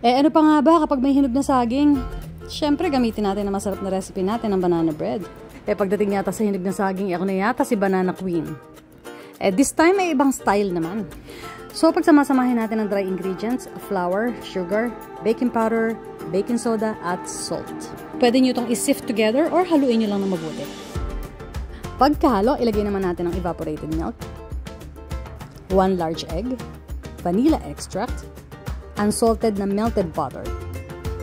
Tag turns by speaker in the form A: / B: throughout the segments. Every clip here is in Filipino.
A: Ano pa nga ba kapag may hinog na saging? Siyempre, gamitin natin ang masarap na recipe natin ng banana bread. Pagdating yata sa hinog na saging, ako na yata si Banana Queen. This time, may ibang style naman. So, pagsamasamahin natin ang dry ingredients, flour, sugar, baking powder, baking soda, at salt. Pwede nyo itong i-sift together or haluin nyo lang ng mabuti. Pagkahalo, ilagay naman natin ang evaporated milk, 1 large egg, vanilla extract, unsalted na melted butter.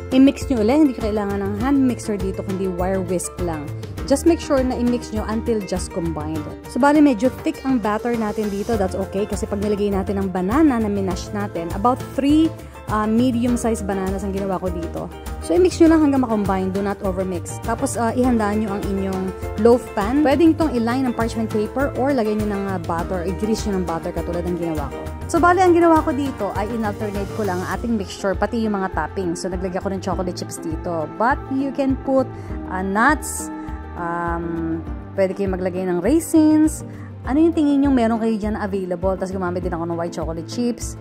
A: I-mix nyo ulit, hindi kailangan ng hand mixer dito, kundi wire whisk lang. Just make sure na i-mix nyo until just combined. So, bali medyo thick ang batter natin dito. That's okay kasi pag nilagay natin ang banana na minash natin, about 3 medium-sized bananas ang ginawa ko dito. So, i-mix nyo lang hanggang makombine. Do not overmix. Tapos, ihandaan nyo ang inyong loaf pan. Pwedeng itong i-line ng parchment paper or lagay nyo ng butter, i-grease nyo ng butter katulad ng ginawa ko. So, bali, ang ginawa ko dito ay in-alternate ko lang ang ating mixture, pati yung mga toppings. So, naglagay ko ng chocolate chips dito. But, you can put nuts, pwede kayo maglagay ng raisins. Ano yung tingin nyo meron kayo dyan available? Tapos gumamit din ako ng white chocolate chips.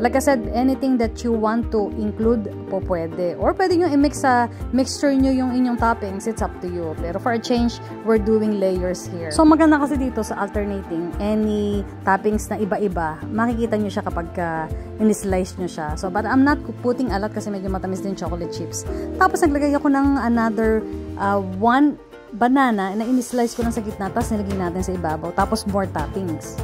A: Like I said, anything that you want to include po pwede. Or pwede nyo i-mix sa mixture nyo yung inyong toppings. It's up to you. Pero for a change, we're doing layers here. So maganda kasi dito sa alternating any toppings na iba-iba. Makikita nyo siya kapag in-slice nyo siya. So, but I'm not putting a lot kasi medyo matamis din chocolate chips. Tapos naglagay ako ng another 1 banana na in-slice ko lang sa gitna, tapos nilagay natin sa ibabaw, tapos more toppings.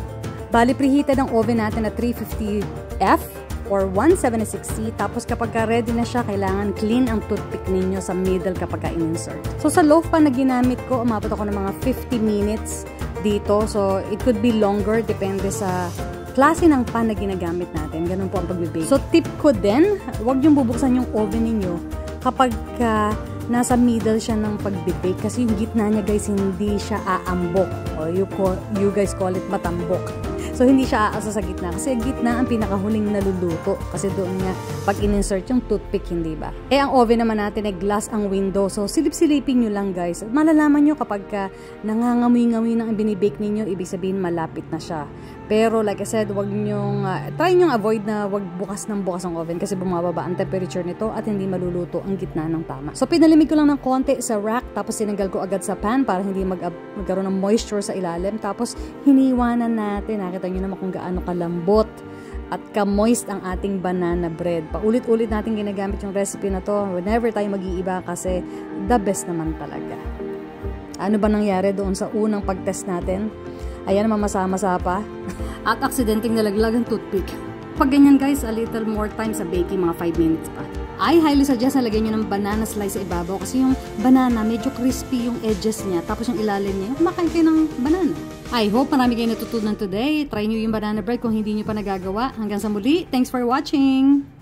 A: Bali, preheated ang oven natin na 350F or 176C, tapos kapag ready na siya, kailangan clean ang toothpick ninyo sa middle kapag in-insert. So, sa loaf pan na ginamit ko, umabot ako ng mga 50 minutes dito. So, it could be longer, depende sa klase ng pan na ginagamit natin. Ganun po ang pag-bake. So, tip ko din, huwag niyong bubuksan yung oven ninyo kapag nasa middle siya ng pag-bake kasi yung gitna niya guys hindi siya aambok or you guys call it matambok. So hindi siya aasa sa gitna kasi gitna ang pinakahuling naluluto kasi doon niya pag in-insert yung toothpick, hindi ba? Ang oven naman natin ay glass ang window. So silip-silipin nyo lang guys. Malalaman nyo kapag nangangamoy-ngamoy ng binibake ninyo, ibig sabihin malapit na siya. Pero like I said, wag nyong try nyong avoid na wag bukas ng bukas ang oven kasi bumababa ang temperature nito at hindi maluluto ang gitna ng tama. So pinalimig ko lang ng konti sa rack tapos tinanggal ko agad sa pan para hindi magkaroon ng moisture sa ilalim. Tapos hiniwanan natin. Nakita nyo naman kung gaano kalambot at ka-moist ang ating banana bread. Paulit-ulit natin ginagamit yung recipe na to whenever tayo mag-iiba kasi the best naman talaga. Ano ba nangyari doon sa unang pag-test natin? Ayan, mamasa-masa pa. At aksidenteng nalaglag ang toothpick. Pag ganyan guys, a little more time sa baking, mga 5 minutes pa. I highly suggest na lagyan nyo ng banana slice sa ibabaw kasi yung banana, medyo crispy yung edges niya. Tapos yung ilalim niya, kumakain kayo ng banana. I hope marami kayo natutunan today. Try nyo yung banana bread kung hindi nyo pa nagagawa. Hanggang sa muli, thanks for watching!